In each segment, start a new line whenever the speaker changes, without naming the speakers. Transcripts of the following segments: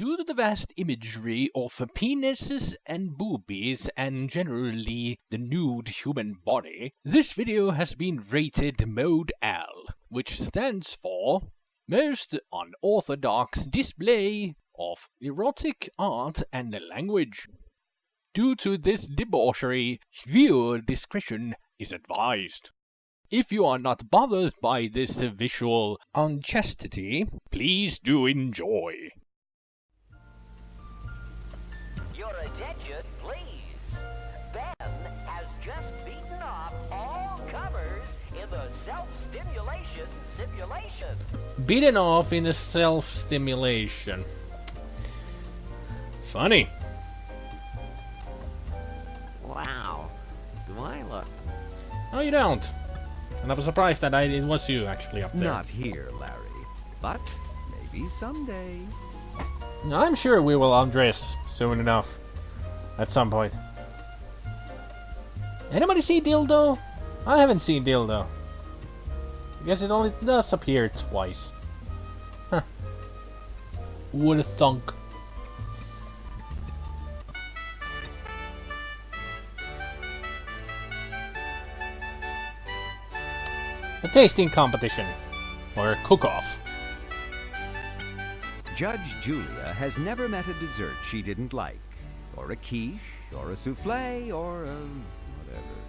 Due to the vast imagery of penises and boobies and generally the nude human body, this video has been rated Mode L, which stands for Most Unorthodox Display of Erotic Art and Language. Due to this debauchery, viewer discretion is advised. If you are not bothered by this visual unchastity, please do enjoy.
Your attention, please. Ben has just beaten off all comers in the self-stimulation simulation.
Beaten off in the self-stimulation. Funny.
Wow. Do I look?
No, you don't. And I was surprised that it was you actually up there.
Not here, Larry. But maybe someday.
I'm sure we will undress soon enough. At some point. Anybody see Dildo? I haven't seen Dildo. I guess it only does appear twice. Huh. What a thunk. A tasting competition. Or a cook-off.
Judge Julia has never met a dessert she didn't like. Or a quiche, or a souffle, or a whatever.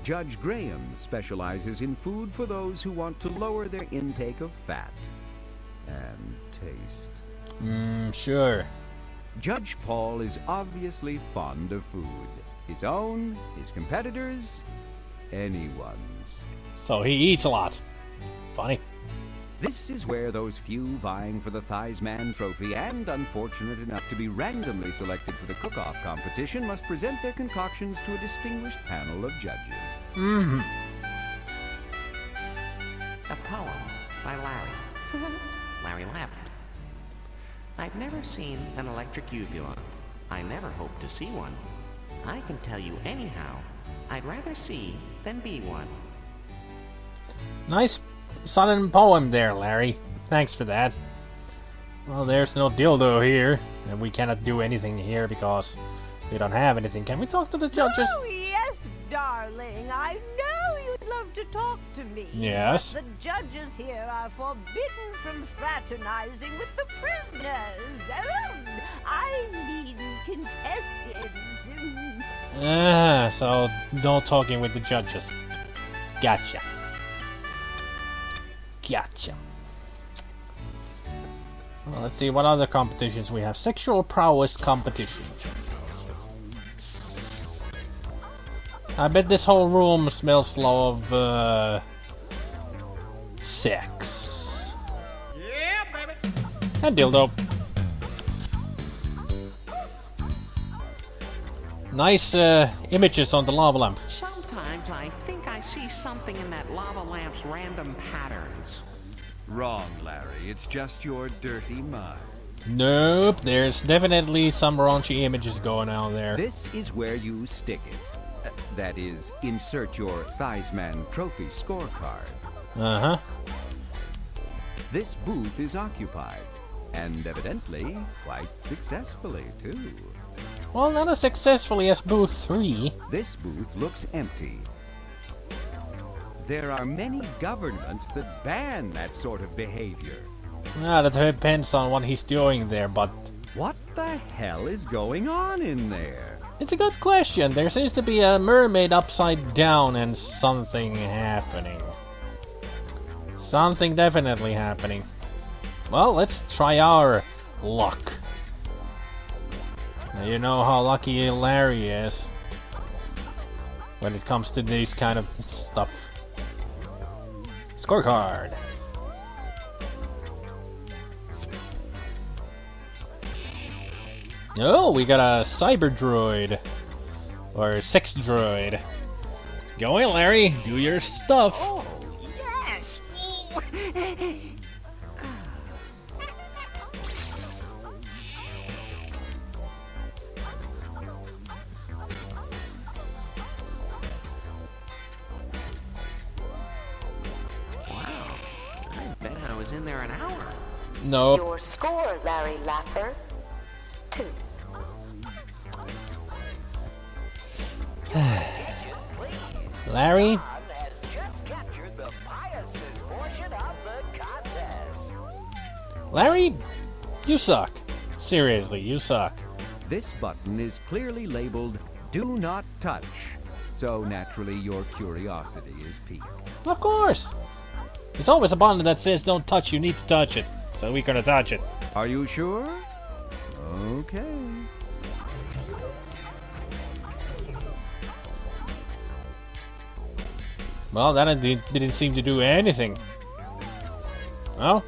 Judge Graham specializes in food for those who want to lower their intake of fat and taste.
Sure.
Judge Paul is obviously fond of food. His own, his competitors', anyone's.
So he eats a lot. Funny.
This is where those few vying for the Thighsman trophy and unfortunate enough to be randomly selected for the cook-off competition must present their concoctions to a distinguished panel of judges.
Mm-hmm.
A poem by Larry. Larry laughed. I've never seen an electric uvula. I never hope to see one. I can tell you anyhow, I'd rather see than be one.
Nice sudden poem there, Larry. Thanks for that. Well, there's no dildo here, and we cannot do anything here because we don't have anything. Can we talk to the judges?
Oh, yes, darling. I know you'd love to talk to me.
Yes.
But the judges here are forbidden from fraternizing with the prisoners. I mean contestants.
So no talking with the judges. Gotcha. Gotcha. So let's see what other competitions we have. Sexual prowess competition. I bet this whole room smells of sex.
Yeah, baby.
And dildo. Nice images on the lava lamp.
Sometimes I think I see something in that lava lamp's random patterns.
Wrong, Larry. It's just your dirty mind.
Nope, there's definitely some raunchy images going on there.
This is where you stick it. That is, insert your Thighsman trophy scorecard.
Uh-huh.
This booth is occupied, and evidently quite successfully, too.
Well, not as successfully as booth 3.
This booth looks empty. There are many governments that ban that sort of behavior.
That depends on what he's doing there, but
What the hell is going on in there?
it's a good question. There seems to be a mermaid upside down and something happening. Something definitely happening. Well, let's try our luck. Now, you know how lucky Larry is when it comes to these kind of stuff. Scorecard. Oh, we got a cyber droid. Or sex droid. Go in, Larry. Do your stuff.
Oh, yes! Wow, I bet I was in there an hour.
Nope.
Your score, Larry Laffer, 2.
Larry?
John has just captured the piousness portion of the contest.
Larry, you suck. Seriously, you suck.
This button is clearly labeled Do Not Touch, so naturally your curiosity is piqued.
Of course. There's always a button that says don't touch, you need to touch it. So we're gonna touch it.
Are you sure? Okay.
Well, that didn't seem to do anything. Well,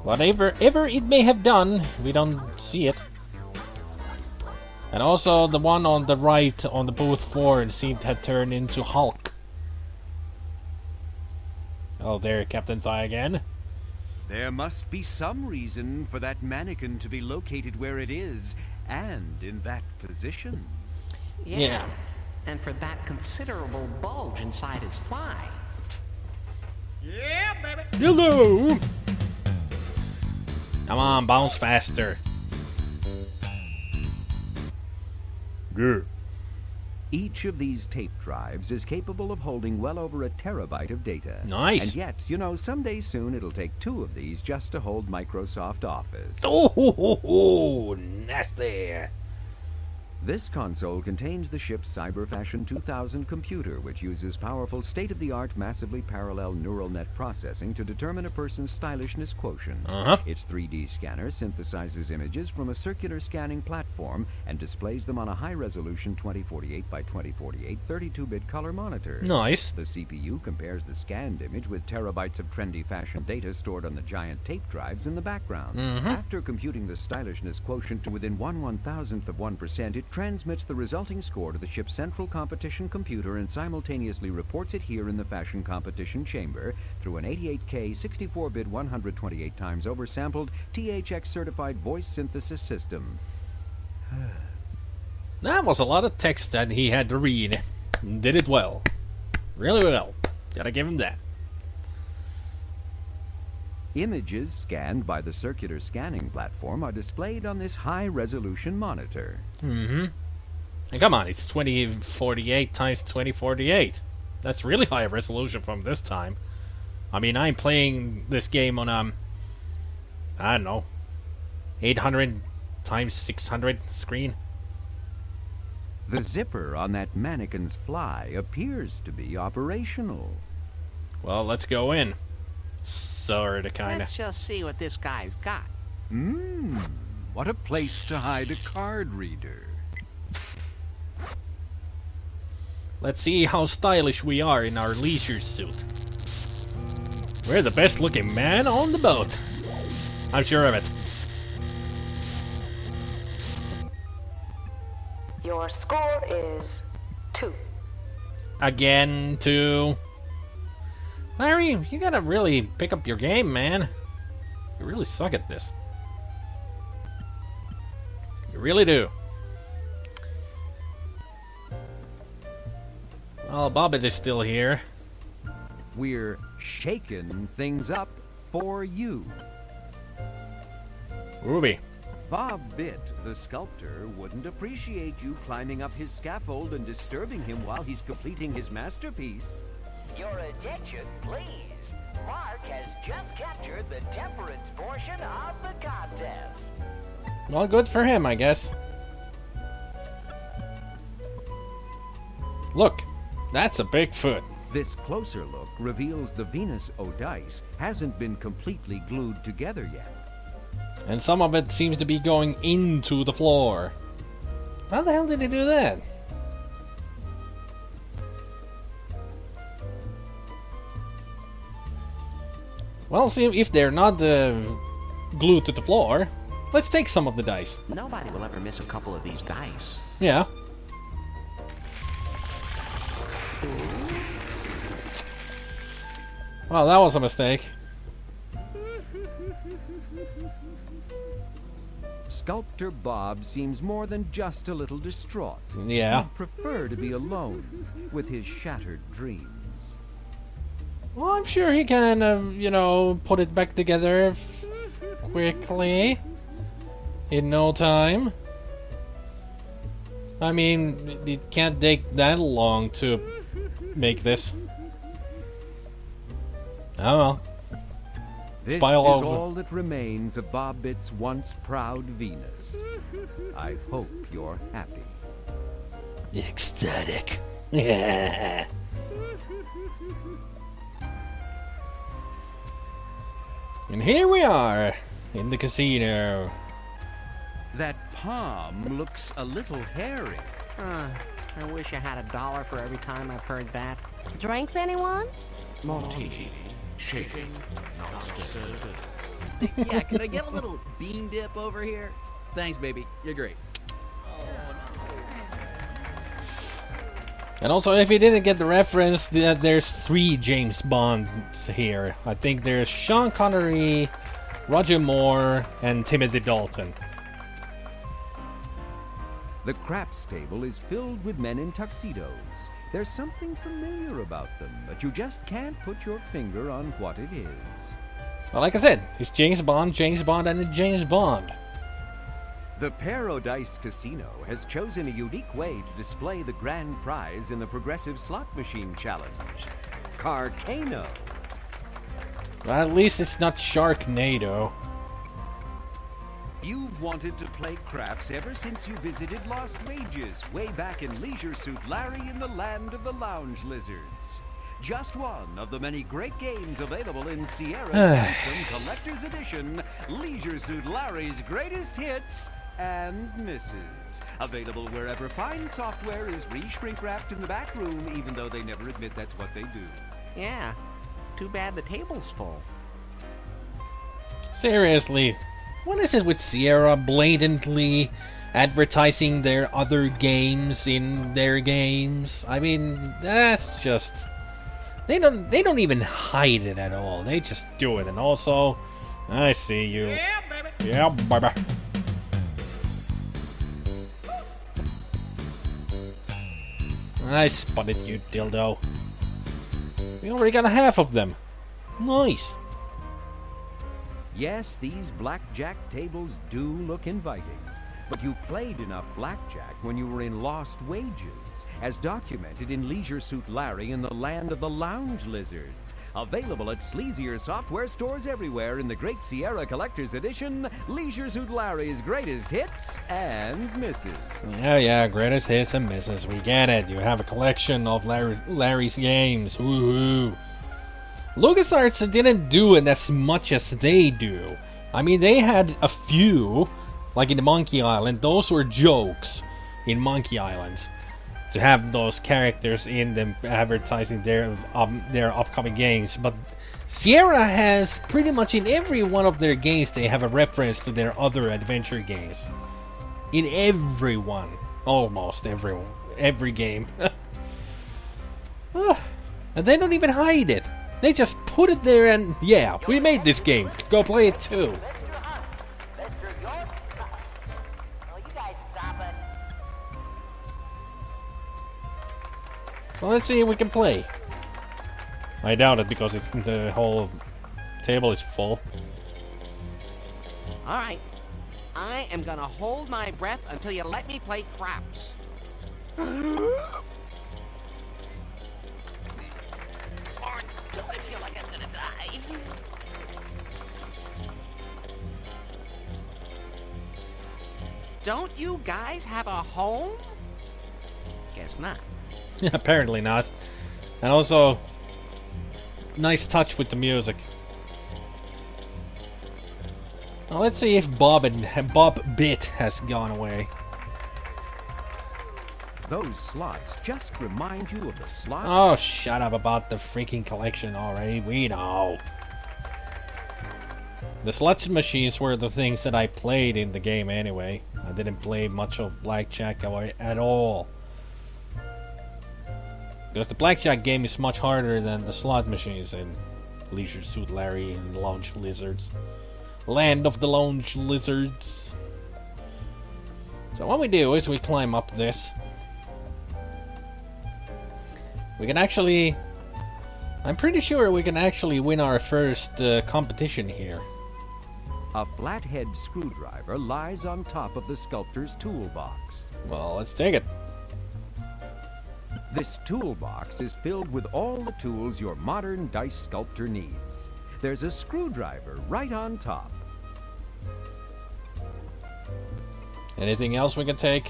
whatever it may have done, we don't see it. And also, the one on the right on the booth 4 seemed to have turned into Hulk. Oh, there, Captain Thigh again.
There must be some reason for that mannequin to be located where it is, and in that position.
Yeah.
And for that considerable bulge inside his fly.
Hello! Come on, bounce faster. Good.
Each of these tape drives is capable of holding well over a terabyte of data.
Nice.
And yet, you know, someday soon it'll take 2 of these just to hold Microsoft Office.
Oh, nasty.
This console contains the ship's Cyberfashion 2000 computer, which uses powerful state-of-the-art massively parallel neural net processing to determine a person's stylishness quotient. Its 3D scanner synthesizes images from a circular scanning platform and displays them on a high-resolution 2048 by 2048 32-bit color monitor.
Nice.
The CPU compares the scanned image with terabytes of trendy fashion data stored on the giant tape drives in the background. After computing the stylishness quotient to within 1/1000th of 1%, it transmits the resulting score to the ship's central competition computer and simultaneously reports it here in the fashion competition chamber through an 88K 64-bit 128 times oversampled THX certified voice synthesis system.
That was a lot of text that he had to read. Did it well. Really well. Gotta give him that.
Images scanned by the circular scanning platform are displayed on this high-resolution monitor.
And come on, it's 2048 times 2048. That's really high resolution from this time. I mean, I'm playing this game on, I don't know, 800 times 600 screen.
The zipper on that mannequin's fly appears to be operational.
Well, let's go in. Sorta, kinda.
Let's just see what this guy's got.
What a place to hide a card reader.
Let's see how stylish we are in our leisure suit. We're the best looking man on the boat. I'm sure of it.
Your score is 2.
Again, 2. Larry, you gotta really pick up your game, man. You really suck at this. You really do. Well, Bobbit is still here.
We're shaking things up for you.
Ruby.
Bob Bitt, the sculptor, wouldn't appreciate you climbing up his scaffold and disturbing him while he's completing his masterpiece.
Your attention, please. Mark has just captured the temperance portion of the contest.
Well, good for him, I guess. Look, that's a big foot.
This closer look reveals the Venus Odice hasn't been completely glued together yet.
And some of it seems to be going into the floor. How the hell did he do that? Well, see, if they're not glued to the floor, let's take some of the dice.
Nobody will ever miss a couple of these dice.
Yeah. Well, that was a mistake.
Sculptor Bob seems more than just a little distraught.
Yeah.
He'd prefer to be alone with his shattered dreams.
Well, I'm sure he can, you know, put it back together quickly. In no time. I mean, it can't take that long to make this. Oh well.
This is
Spile over.
all that remains of Bobbit's once proud Venus. I hope you're happy.
Ecstatic. Yeah. And here we are in the casino.
That palm looks a little hairy.
I wish I had $1 for every time I've heard that.
Drinks, anyone?
Martini, shaking, not stirred.
Yeah, could I get a little bean dip over here? Thanks, baby. You're great.
And also, if you didn't get the reference, there's 3 James Bonds here. I think there's Sean Connery, Roger Moore, and Timothy Dalton.
The craps table is filled with men in tuxedos. There's something familiar about them, but you just can't put your finger on what it is.
Well, like I said, it's James Bond, and James Bond.
The Paradise Casino has chosen a unique way to display the grand prize in the Progressive Slot Machine Challenge. Carcano.
Well, at least it's not Sharknado.
You've wanted to play craps ever since you visited Lost Wages, way back in Leisure Suit Larry in the land of the lounge lizards. Just one of the many great games available in Sierra's handsome Collector's Edition, Leisure Suit Larry's Greatest Hits and Misses. Available wherever fine software is re-shrink wrapped in the back room, even though they never admit that's what they do.
Yeah, too bad the table's full.
Seriously, what is it with Sierra blatantly advertising their other games in their games? I mean, that's just... They don't even hide it at all. They just do it. And also, I see you. Yeah, baby. Yeah, baby. I spotted you, dildo. We already got half of them. Nice.
Yes, these blackjack tables do look inviting. But you played enough blackjack when you were in Lost Wages, as documented in Leisure Suit Larry in the land of the lounge lizards. Available at sleazier software stores everywhere in the Great Sierra Collector's Edition, Leisure Suit Larry's Greatest Hits and Misses.
Yeah, greatest hits and misses. We get it. You have a collection of Larry's games. Woohoo. LucasArts didn't do it as much as they do. I mean, they had a few, like in the Monkey Island. Those were jokes in Monkey Islands. To have those characters in them advertising their upcoming games. But Sierra has pretty much in every one of their games, they have a reference to their other adventure games. In every one. Almost every game. And they don't even hide it. They just put it there and, yeah, we made this game. Go play it too.
Mr. Hunt, Mr. York. Oh, you guys stop it.
So let's see if we can play. I doubt it because the whole table is full.
All right, I am gonna hold my breath until you let me play craps. Or do I feel like I'm gonna die? Don't you guys have a home? Guess not.
Apparently not. And also, nice touch with the music. Now let's see if Bob Bit has gone away.
Those slots just remind you of the slot.
Oh, shut up about the freaking collection already. We know. The slots machines were the things that I played in the game anyway. I didn't play much of blackjack at all. Because the blackjack game is much harder than the slot machines in Leisure Suit Larry and Lounge Lizards. Land of the Lounge Lizards. So what we do is we climb up this. We can actually I'm pretty sure we can actually win our first competition here.
A flathead screwdriver lies on top of the sculptor's toolbox.
Well, let's take it.
This toolbox is filled with all the tools your modern dice sculptor needs. There's a screwdriver right on top.
Anything else we can take?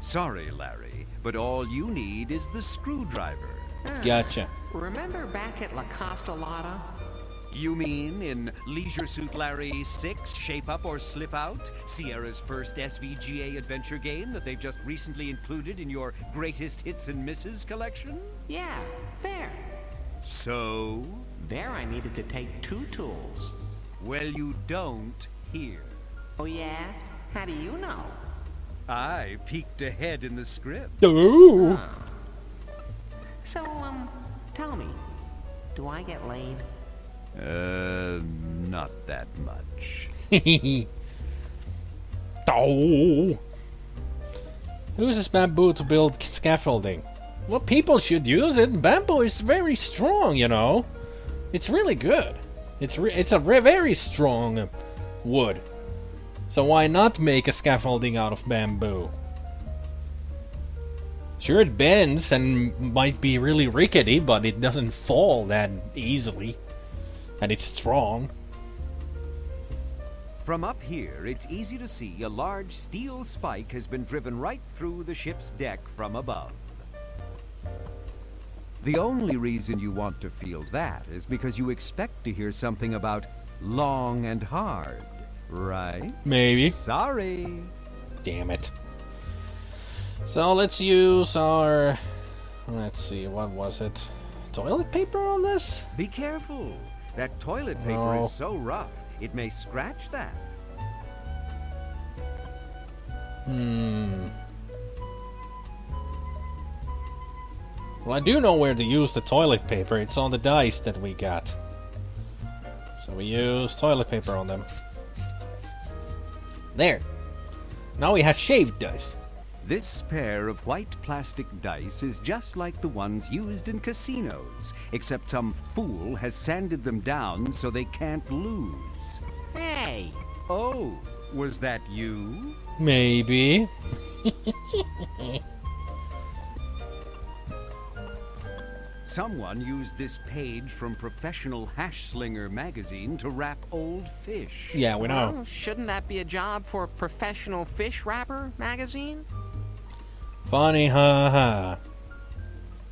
Sorry, Larry, but all you need is the screwdriver.
Gotcha.
Remember back at La Costa Lotta?
You mean in Leisure Suit Larry 6, Shape Up or Slip Out? Sierra's first SVGA adventure game that they've just recently included in your Greatest Hits and Misses collection?
Yeah, there.
So?
There I needed to take 2 tools.
Well, you don't here.
Oh yeah? How do you know?
I peeked ahead in the script.
Ooh.
So, tell me, do I get laid?
Not that much.
Oh. Who uses bamboo to build scaffolding? Well, people should use it. Bamboo is very strong, you know. It's really good. It's a very strong wood. So why not make a scaffolding out of bamboo? Sure, it bends and might be really rickety, but it doesn't fall that easily. And it's strong.
From up here, it's easy to see a large steel spike has been driven right through the ship's deck from above. The only reason you want to feel that is because you expect to hear something about long and hard, right?
Maybe.
Sorry.
Damn it. So let's use our... Let's see, what was it? Toilet paper on this?
Be careful. That toilet paper
No.
is so rough, it may scratch that.
Well, I do know where to use the toilet paper. It's on the dice that we got. So we use toilet paper on them. There. Now we have shaved dice.
This pair of white plastic dice is just like the ones used in casinos, except some fool has sanded them down so they can't lose.
Hey!
Oh, was that you?
Maybe.
Someone used this page from Professional Hash Slinger magazine to wrap old fish.
Yeah, we know.
Well, shouldn't that be a job for a Professional Fish Wrapper magazine?
Funny, haha.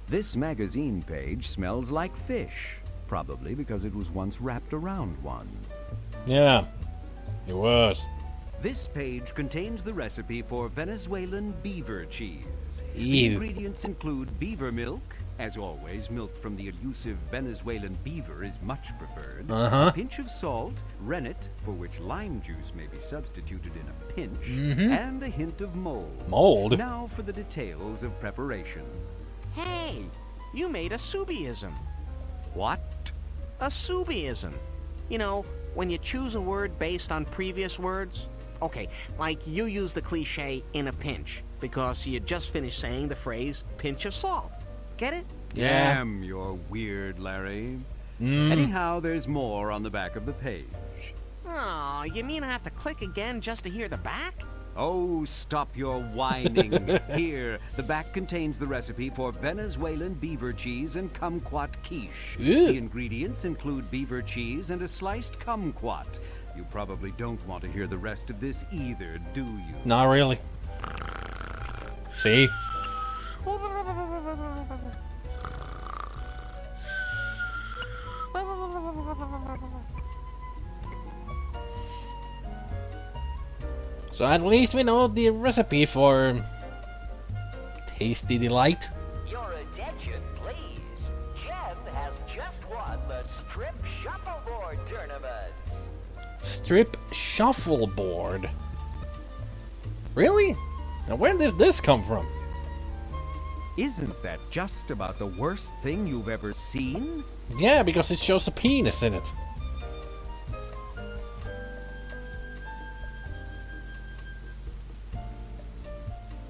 This magazine page smells like fish, probably because it was once wrapped around one.
Yeah, it was.
This page contains the recipe for Venezuelan beaver cheese. The
Ew.
ingredients include beaver milk. As always, milk from the elusive Venezuelan beaver is much preferred. A pinch of salt, rennet, for which lime juice may be substituted in a pinch, and a hint of mold.
Mold?
Now for the details of preparation.
Hey! You made a Subiism.
What?
A Subiism. You know, when you choose a word based on previous words. Okay, like you use the cliche in a pinch, because you just finished saying the phrase pinch of salt. Get it?
Yeah.
Damn, you're weird, Larry. Anyhow, there's more on the back of the page.
Oh, you mean I have to click again just to hear the back?
Oh, stop your whining. Here, the back contains the recipe for Venezuelan beaver cheese and kumquat quiche.
Ew.
The ingredients include beaver cheese and a sliced kumquat. You probably don't want to hear the rest of this either, do you?
Not really. See? So at least we know the recipe for Tasty Delight.
Your attention, please. Jen has just won the Strip Shuffleboard Tournament.
Strip Shuffleboard. Really? Now where does this come from?
Isn't that just about the worst thing you've ever seen?
Yeah, because it shows a penis in it.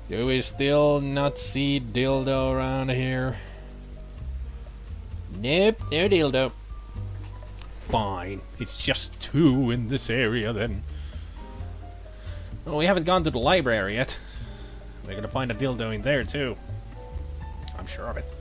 Do we still not see dildo around here? Nope, no dildo. Fine, it's just 2 in this area then. Well, we haven't gone to the library yet. We're gonna find a dildo in there too. I'm sure of it.